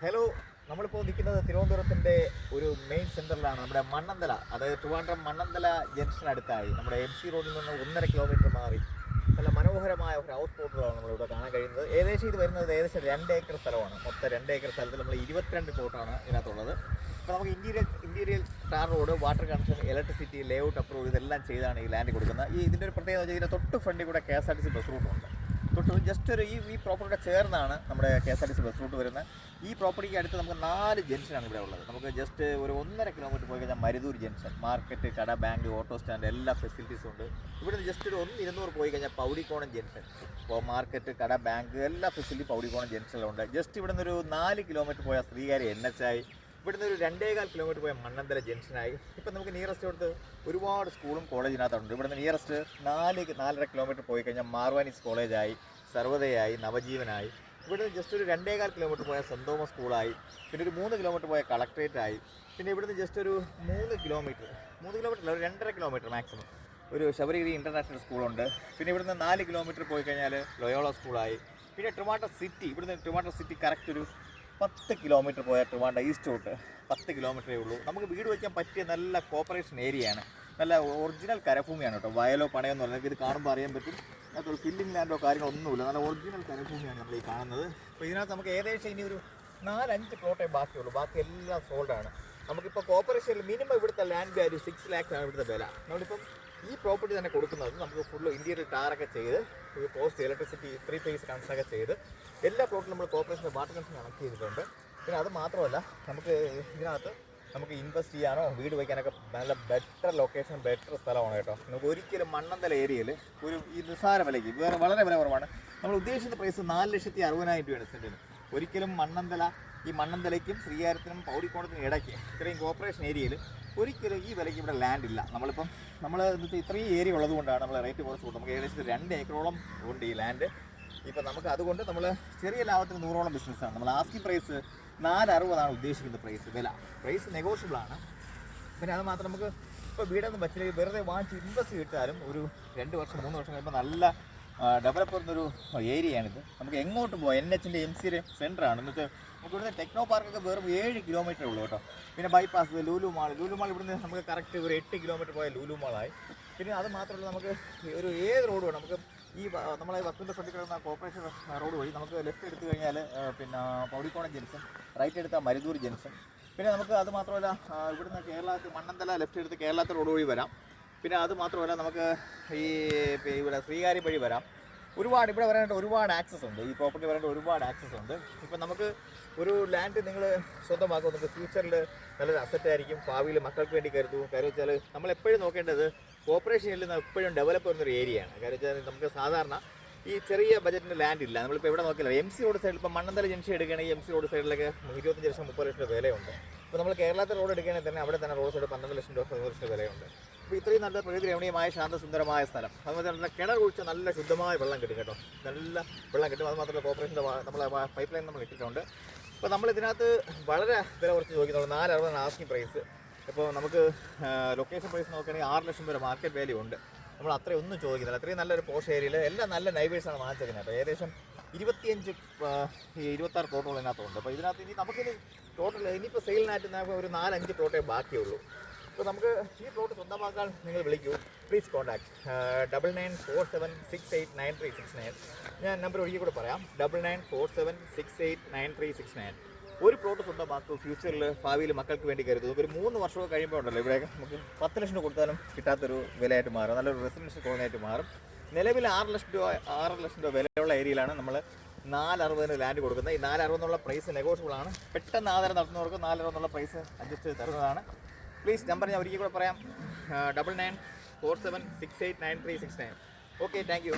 Hello, നമ്മളിപ്പോൾ നിൽക്കുന്നത് തിരുവനന്തപുരത്തിൻ്റെ ഒരു മെയിൻ സെൻറ്ററിലാണ്. നമ്മുടെ മണ്ണന്തല, അതായത് ട്രിവാൻഡ്രം മണ്ണന്തല ജംഗ്ഷനടുത്തായി നമ്മുടെ MC റോഡിൽ നിന്ന് 1.5 കിലോമീറ്റർ മാറി നല്ല മനോഹരമായ ഒരു ഹൗസ് പ്ലോട്ടുകളാണ് നമ്മളിവിടെ കാണാൻ കഴിയുന്നത്. ഏകദേശം ഇത് വരുന്നത് 2 ഏക്കർ സ്ഥലമാണ്. മൊത്തം 2 ഏക്കർ സ്ഥലത്തിൽ നമ്മൾ 22 പ്ലോട്ടാണ് ഇതിനകത്തുള്ളത്. അപ്പോൾ നമുക്ക് interior tar road, water connection, electricity, layout approve ഇതെല്ലാം ചെയ്താണ് ഈ ലാൻഡ് കൊടുക്കുന്നത്. ഇതിൻ്റെ ഒരു പ്രത്യേകത വെച്ചാൽ ഇതിൻ്റെ തൊട്ട് ഫ്രണ്ടിൽ കൂടെ KSRTC ബസ് റൂട്ടുണ്ട്. ജസ്റ്റ് ഒരു ഈ പ്രോപ്പർട്ടിയുടെ ചേർന്നാണ് നമ്മുടെ KSRTC ബസ് റൂട്ട് വരുന്നത്. ഈ പ്രോപ്പർട്ടിക്ക് അടുത്ത് നമുക്ക് 4 ജംഗ്ഷനാണ് ഇവിടെ ഉള്ളത്. നമുക്ക് ജസ്റ്റ് ഒരു 1.5 കിലോമീറ്റർ പോയി കഴിഞ്ഞാൽ മരുതൂർ ജംഗ്ഷൻ, മാർക്കറ്റ്, കട, ബാങ്ക്, ഓട്ടോ സ്റ്റാൻഡ് എല്ലാ ഫെസിലിറ്റീസും ഉണ്ട്. ഇവിടെ ജസ്റ്റ് ഒരു 200 പോയി കഴിഞ്ഞാൽ പൗടിക്കോണം ജംഗ്ഷൻ, ഇപ്പോൾ മാർക്കറ്റ്, കട, ബാങ്ക് എല്ലാ ഫെസിലിറ്റി പൗടിക്കോണം ജംഗ്ഷനിലുണ്ട്. ജസ്റ്റ് ഇവിടെ നിന്ന് ഒരു 4 കിലോമീറ്റർ പോയാൽ ശ്രീകാര്യം NH ആയി. ഇവിടുന്ന് ഒരു 2.25 കിലോമീറ്റർ പോയ മണ്ണന്തല ജംഗ്ഷനായി. ഇപ്പം നമുക്ക് നിയറസ്റ്റ് കൊടുത്ത് ഒരുപാട് സ്കൂളും കോളേജിനകത്തുണ്ട്. ഇവിടുന്ന് നിയറസ്റ്റ് 4-4.5 കിലോമീറ്റർ പോയി കഴിഞ്ഞാൽ മാർവാനീസ് കോളേജായി, സർവ്വതയായി, നവജീവനായി. ഇവിടുന്ന് ജസ്റ്റ് ഒരു 2.25 കിലോമീറ്റർ പോയ സെൻറ് തോമസ് സ്കൂളായി. പിന്നെ ഒരു 3 കിലോമീറ്റർ പോയ കളക്ട്രേറ്റായി. പിന്നെ ഇവിടുന്ന് ജസ്റ്റ് ഒരു 3 കിലോമീറ്റർ അല്ല, ഒരു 2.5 കിലോമീറ്റർ മാക്സിമം ഒരു ശബരിഗിരി ഇൻ്റർനാഷണൽ സ്കൂളുണ്ട്. പിന്നെ ഇവിടുന്ന് 4 കിലോമീറ്റർ പോയി കഴിഞ്ഞാൽ ലൊയോള സ്കൂളായി. പിന്നെ ട്രിവാൻഡ്രം സിറ്റി, ഇവിടുന്ന് ട്രിവാൻഡ്രം സിറ്റി കറക്റ്റ് ഒരു 10 കിലോമീറ്റർ പോയാൽ ട്രിവാൻഡ്രം ഈസ്റ്റ് റൂട്ട് 10 കിലോമീറ്ററേ ഉള്ളൂ. നമുക്ക് വീട് വയ്ക്കാൻ പറ്റിയ നല്ല കോപ്പറേഷൻ ഏരിയയാണ്. നല്ല ഒറിജിനൽ കരഭൂമിയാണ് കേട്ടോ. വയലോ പണയോ എന്ന് പറഞ്ഞാൽ ഇത് കാണുമ്പോൾ അറിയാൻ പറ്റും. അതിനകത്തൊരു ഫില്ലിംഗ് ലാൻഡോ കാര്യങ്ങളൊന്നുമില്ല. നല്ല ഒറിജിനൽ കരഭൂമിയാണ് നമ്മൾ ഈ കാണുന്നത്. അപ്പോൾ ഇതിനകത്ത് നമുക്ക് ഏകദേശം ഇനി ഒരു 4-5 പ്ലോട്ടേ ബാക്കിയുള്ളൂ. ബാക്കി എല്ലാം സോൾഡാണ്. നമുക്കിപ്പോൾ കോപ്പറേഷനിൽ മിനിമം ഇവിടുത്തെ ലാൻഡ് വാല്യൂ 6 lakhs ആണ് ഇവിടുത്തെ വില. നമ്മളിപ്പം ഈ പ്രോപ്പർട്ടി തന്നെ കൊടുക്കുന്നത് നമുക്ക് ഫുള്ള് ഇൻറ്റീരിയൽ ടാറൊക്കെ ചെയ്ത്, പോസ്റ്റ്, ഇലക്ട്രിസിറ്റി, 3 phase കണക്ഷനൊക്കെ ചെയ്ത് എല്ലാ പ്ലോട്ടിലും നമ്മൾ കോർപ്പറേഷൻ്റെ വാട്ടർ കണക്ഷൻ കണക്ട് ചെയ്തിട്ടുണ്ട്. പിന്നെ അത് മാത്രമല്ല, നമുക്ക് ഇതിനകത്ത് നമുക്ക് ഇൻവെസ്റ്റ് ചെയ്യാനോ വീട് വയ്ക്കാനൊക്കെ നല്ല ബെറ്റർ ലൊക്കേഷൻ, ബെറ്റർ സ്ഥലമാണ് കേട്ടോ. നമുക്ക് ഒരിക്കലും മണ്ണന്തല ഏരിയയിൽ ഈ നിസ്സാര വിലയ്ക്ക് വളരെ വില കുറവാണ്. നമ്മൾ ഉദ്ദേശിച്ച പ്രൈസ് 4,60,000 രൂപയാണ് സെൻറ്റിന്. ഒരിക്കലും ഈ മണ്ണന്തലയ്ക്കും ശ്രീകാര്യത്തിനും പൗടിക്കോണത്തിനും ഇടയ്ക്ക് ഇത്രയും കോർപ്പറേഷൻ ഏരിയയിൽ ഒരിക്കലും ഈ വിലയ്ക്ക് ഇവിടെ ലാൻഡ് ഇല്ല. നമ്മൾ ഇത്രയും ഏരിയ ഉള്ളതുകൊണ്ടാണ് നമ്മൾ റേറ്റ് കുറച്ച് കൊടുക്കും. നമുക്ക് ഏകദേശം 2 ഏക്കറോളം ഉണ്ട് ഈ ലാൻഡ്. ഇപ്പം നമുക്ക് അതുകൊണ്ട് നമ്മൾ ചെറിയ ലാഭത്തിന് 100ഓളം ബിസിനസ്സാണ്. നമ്മൾ ആസ്കിംഗ് പ്രൈസ് 460 ഉദ്ദേശിക്കുന്ന പ്രൈസ് നെഗോഷ്യബിളാണ്. പിന്നെ അത് മാത്രം നമുക്ക് ഇപ്പോൾ വീടൊന്നും വെച്ചില്ലെങ്കിൽ വെറുതെ വാങ്ങിച്ച് ഇൻവെസ്റ്റ് കിട്ടാനും ഒരു 2 വർഷം 3 വർഷം കഴിയുമ്പോൾ നല്ല ഡെവലപ്പ് ചെയ്യുന്നൊരു ഏരിയയാണിത്. നമുക്ക് എങ്ങോട്ട് പോകാം. NHൻ്റെ MC സെൻറ്ററാണ്. എന്നിട്ട് നമുക്ക് ഇവിടുന്ന് ടെക്നോ പാർക്കൊക്കെ വെറും 7 കിലോമീറ്റർ ഉള്ളൂ കേട്ടോ. പിന്നെ ബൈപ്പാസ്, ലുലു മാൾ ഇവിടുന്ന് നമുക്ക് കറക്റ്റ് ഒരു 8 കിലോമീറ്റർ പോയ ലുലു മാളായി. പിന്നെ അത് മാത്രമല്ല, നമുക്ക് ഒരു ഏത് റോഡ് വേണം. നമുക്ക് ഈ നമ്മളെ വസ്തുവിൻ്റെ ഫ്രണ്ടിൽ കിടന്ന കോർപ്പറേഷൻ റോഡ് വഴി നമുക്ക് ലെഫ്റ്റ് എടുത്തു കഴിഞ്ഞാൽ പിന്നെ പൗടിക്കോണം ജംഗ്ഷൻ, റൈറ്റ് എടുത്താൽ മരുതൂർ ജംഗ്ഷൻ. പിന്നെ നമുക്ക് അത് മാത്രമല്ല, ഇവിടുന്ന് മണ്ണന്തല ലെഫ്റ്റ് എടുത്ത് കേരളത്തെ റോഡ് വഴി വരാം. പിന്നെ അത് മാത്രമല്ല, നമുക്ക് ഇവിടെ ശ്രീകാര്യം വഴി വരാം. ഇവിടെ വരാനായിട്ട് ഒരുപാട് ആക്സസ് ഉണ്ട്. ഈ പ്രോപ്പർട്ടി വരാനായിട്ട് ഒരുപാട് ആക്സസ് ഉണ്ട്. ഇപ്പം നമുക്ക് ഒരു ലാൻഡ് നിങ്ങൾ സ്വന്തമാക്കും, നിങ്ങൾക്ക് ഫ്യൂച്ചറിൽ നല്ലൊരു അസറ്റായിരിക്കും. ഭാവിയിൽ മക്കൾക്ക് വേണ്ടി കാര്യം വെച്ചാൽ നമ്മളെപ്പോഴും നോക്കേണ്ടത് കോർപ്പറേഷനിൽ നിന്ന് എപ്പോഴും ഡെവലപ്പ് ചെയ്യുന്നൊരു ഏരിയയാണ്. കാര്യം വെച്ചാൽ നമുക്ക് സാധാരണ ഈ ചെറിയ ബജറ്റിൻ്റെ ലാൻഡ് ഇല്ല. നമ്മളിപ്പോൾ എവിടെ നോക്കില്ല, MC റോഡ് സൈഡിൽ ഇപ്പോൾ മണ്ണന്തല ജംഗ്ഷൻ എടുക്കുകയാണെങ്കിൽ MC റോഡ് സൈഡിലൊക്കെ 25 ലക്ഷം 30 ലക്ഷം വിലയുണ്ട്. ഇപ്പോൾ നമ്മൾ കേരളത്തിൽ റോഡ് എടുക്കുകയാണെങ്കിൽ തന്നെ അവിടെ തന്നെ റോഡ് സൈഡ് 12 ലക്ഷം രൂപ 13 ലക്ഷം വിലയുണ്ട്. അപ്പോൾ ഇത്രയും നല്ല പ്രകൃതി രമണീയമായ ശാന്തസുന്ദരമായ സ്ഥലം. അതുപോലെ തന്നെ കിണർ കുഴിച്ചാൽ നല്ല ശുദ്ധമായ വെള്ളം കിട്ടും കേട്ടോ. നല്ല വെള്ളം കിട്ടും. അത് മാത്രമല്ല, കോർപ്പറേഷൻ്റെ നമ്മളെ പൈപ്പ് ലൈൻ നമ്മൾ ഇട്ടിട്ടുണ്ട്. അപ്പോൾ നമ്മളിതിനകത്ത് വളരെ വില കുറച്ച് ചോദിക്കുന്നുള്ളൂ. 460 ആസ്കിംഗ് പ്രൈസ്. ഇപ്പോൾ നമുക്ക് ലൊക്കേഷൻ പ്രൈസ് നോക്കുകയാണെങ്കിൽ 6 ലക്ഷം വരെ മാർക്കറ്റ് വാല്യൂ ഉണ്ട്. നമ്മൾ അത്രയും ഒന്നും ചോദിക്കുന്നില്ല. അത്രയും നല്ലൊരു പോഷ് ഏരിയയിൽ എല്ലാം നല്ല നൈബേഴ്സാണ് വാങ്ങിച്ചേക്കുന്നത്. അപ്പോൾ ഏകദേശം 26 പ്ലോട്ടുകൾ ഇതിനകത്തുണ്ട്. അപ്പോൾ ഇതിനകത്ത് നമുക്കിനി ടോട്ടൽ ഇനിയിപ്പോൾ സെയിലിനായിട്ട് ഒരു 4-5 പ്ലോട്ടേ ബാക്കിയുള്ളൂ. അപ്പോൾ നമുക്ക് ഈ പ്ലോട്ട് സ്വന്തമാക്കാൻ നിങ്ങൾ വിളിക്കൂ. Please contact 9947689369. ഞാൻ നമ്പർ ഒരിക്കൽ കൂടെ പറയാം, 9947689369. ഒരു പ്ലോട്ട് സ്വന്തമാക്കും. ഫ്യൂച്ചറിൽ ഭാവിയിൽ മക്കൾക്ക് വേണ്ടി കരുതും. ഒരു 3 വർഷമൊക്കെ കഴിയുമ്പോൾ ഉണ്ടല്ലോ, ഇവിടെ നമുക്ക് 10 ലക്ഷം രൂപ കൊടുത്താലും കിട്ടാത്തൊരു വിലയായിട്ട് മാറും. നല്ലൊരു റെസിഡൻഷ്യൽ കോളനിയായിട്ട് മാറും. നിലവിൽ 6 ലക്ഷം രൂപ വിലയുള്ള ഏരിയയിലാണ് നമ്മൾ 460 ലാൻഡ് കൊടുക്കുന്നത്. ഈ 460 പ്രൈസ് നെഗോഷ്യബിൾ ആണ്. പെട്ടെന്ന് ആധാരം നടത്തുന്നവർക്ക് 460 പ്രൈസ് അഡ്ജസ്റ്റ് ചെയ്ത് തരുന്നതാണ്. പ്ലീസ് നമ്പർ ഞാൻ ഒരിക്കൽ കൂടെ പറയാം, 9947689369. Okay, thank you.